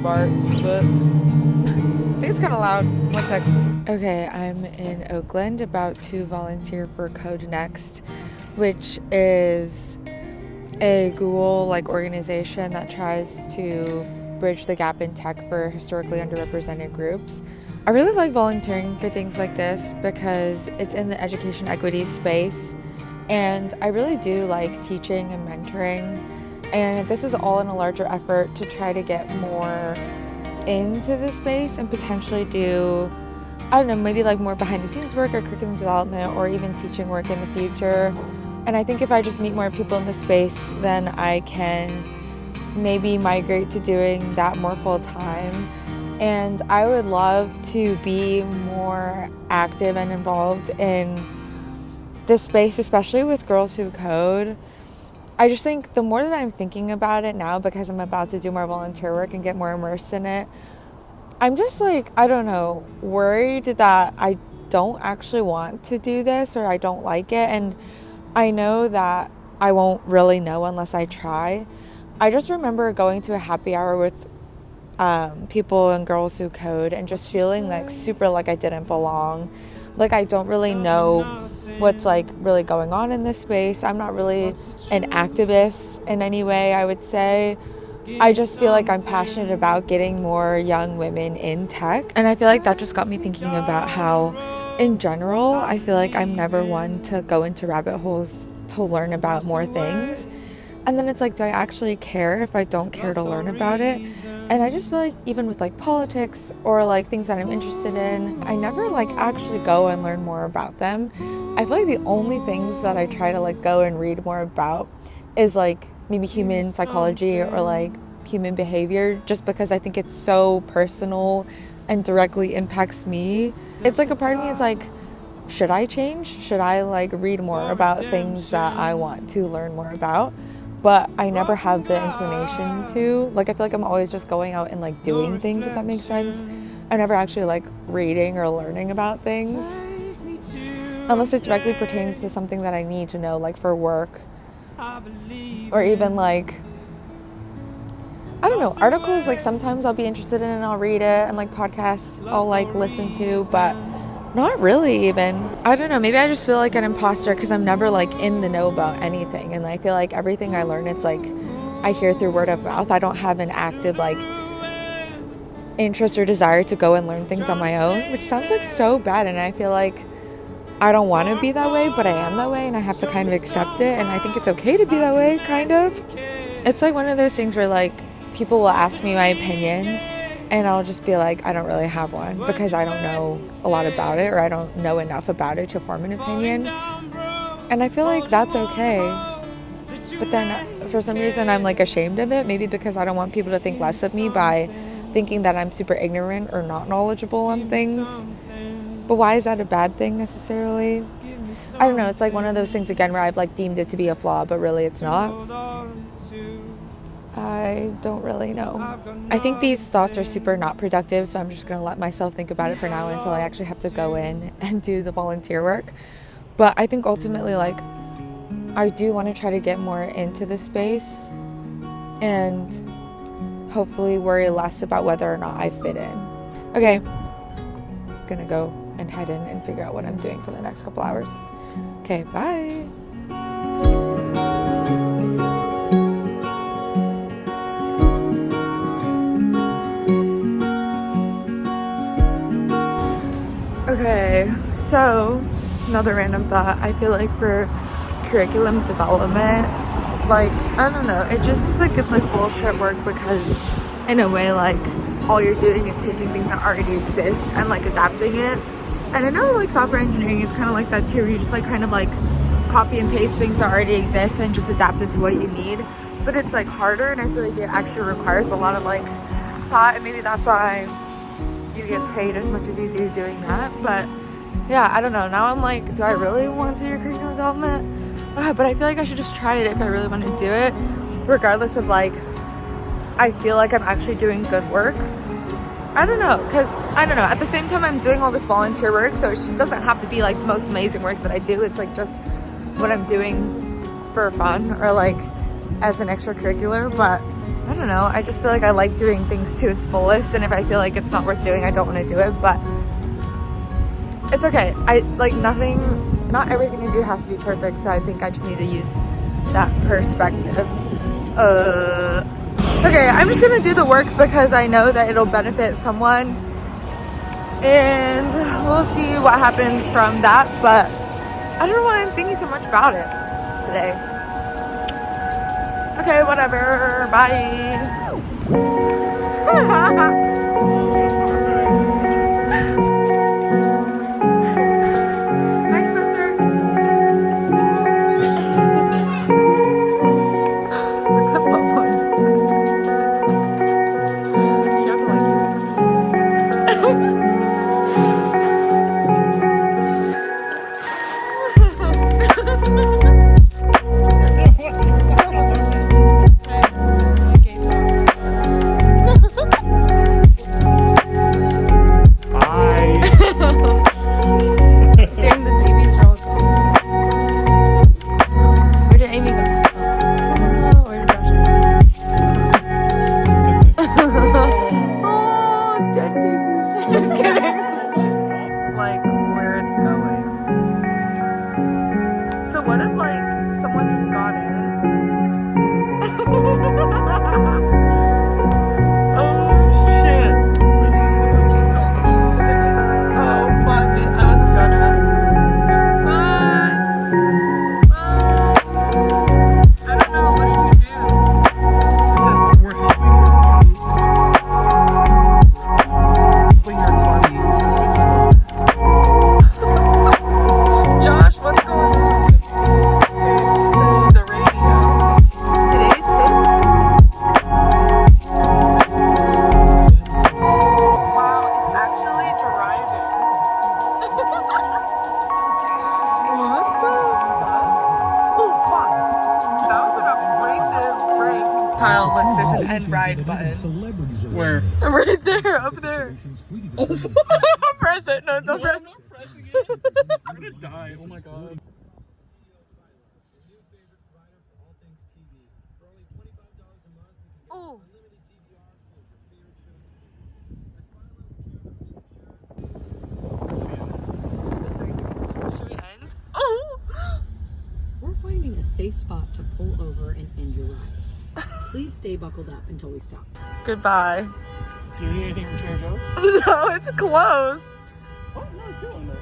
bar, but I think it's kind of loud. One sec. Okay, I'm in Oakland about to volunteer for Code Next, which is a Google organization that tries to bridge the gap in tech for historically underrepresented groups. I really like volunteering for things like this because it's in the education equity space, and I really do like teaching and mentoring, and this is all in a larger effort to try to get more into the space and potentially do, I don't know, maybe more behind the scenes work or curriculum development or even teaching work in the future. And I think if I just meet more people in the space, then I can maybe migrate to doing that more full time. And I would love to be more active and involved in this space, especially with Girls Who Code. I just think the more that I'm thinking about it now, because I'm about to do more volunteer work and get more immersed in it, I'm just I don't know, worried that I don't actually want to do this or I don't like it. And I know that I won't really know unless I try. I just remember going to a happy hour with people and Girls Who Code and just feeling super I didn't belong. I don't really know what's really going on in this space. I'm not really an activist in any way, I would say. I just feel I'm passionate about getting more young women in tech. And I feel that just got me thinking about how, in general, I feel I'm never one to go into rabbit holes to learn about more things. And then it's do I actually care if I don't care to learn about it? And I just feel even with politics or things that I'm interested in, I never actually go and learn more about them. I feel the only things that I try to go and read more about is maybe human psychology or human behavior, just because I think it's so personal and directly impacts me. It's a part of me is should I change? Should I read more about things that I want to learn more about? But I never have the inclination to. I feel I'm always just going out and doing things, if that makes sense. I never actually reading or learning about things unless it directly pertains to something that I need to know, for work, or even I don't know, articles. Sometimes I'll be interested in and I'll read it, and podcasts I'll listen to, but not really even. I don't know, maybe I just feel an imposter because I'm never in the know about anything, and I feel everything I learn, it's I hear through word of mouth. I don't have an active interest or desire to go and learn things on my own, which sounds so bad, and I feel I don't want to be that way, but I am that way, and I have to kind of accept it, and I think it's okay to be that way, kind of. It's one of those things where people will ask me my opinion, and I'll just be I don't really have one because I don't know a lot about it, or I don't know enough about it to form an opinion. And I feel that's okay. But then for some reason I'm ashamed of it, maybe because I don't want people to think less of me by thinking that I'm super ignorant or not knowledgeable on things. But why is that a bad thing necessarily? I don't know, it's one of those things again where I've deemed it to be a flaw, but really it's not. I don't really know. I think these thoughts are super not productive, so I'm just going to let myself think about it for now until I actually have to go in and do the volunteer work. But I think ultimately, I do want to try to get more into the space and hopefully worry less about whether or not I fit in. Okay, going to go and head in and figure out what I'm doing for the next couple hours. Okay, bye. Okay, so another random thought. I feel for curriculum development, I don't know, it just seems it's bullshit work because in a way all you're doing is taking things that already exist and adapting it. And I know software engineering is kind of that too, where you just kind of copy and paste things that already exist and just adapt it to what you need. But it's harder, and I feel it actually requires a lot of thought, and maybe that's why you get paid as much as you do doing that. But yeah, I don't know, now I'm do I really want to do curriculum development? But I feel I should just try it if I really want to do it, regardless of I feel I'm actually doing good work. I don't know, because I don't know, at the same time I'm doing all this volunteer work, so it doesn't have to be the most amazing work that I do. It's just what I'm doing for fun or as an extracurricular. But I don't know. I just feel like I like doing things to its fullest, and if I feel like it's not worth doing, I don't want to do it, but it's okay. I like nothing, not everything I do has to be perfect, so I think I just need to use that perspective. Okay, I'm just gonna do the work because I know that it'll benefit someone, and we'll see what happens from that, but I don't know why I'm thinking so much about it today. Okay, whatever, bye. What if, like, someone just got in? Oh, shit. Oh, fuck it. I wasn't gonna. Bye. Bye. I don't know. What did you do? It says we're helping your car meet. Josh, what's going on? The radio. Today's hits. Wow, it's actually driving. What the fuck? Oh, fuck. That was an abrasive brake. Kyle, look, there's an end ride button. Where? Right there, up there. Oh, Press it. No, don't press I'm not pressing it. I'm gonna die. Oh my god. Oh. Should we end? Oh. We're finding a safe spot to pull over and end your ride. Please stay buckled up until we stop. Goodbye. Do you need anything from Trader Joe's? No, it's closed. Oh, no, it's good one though.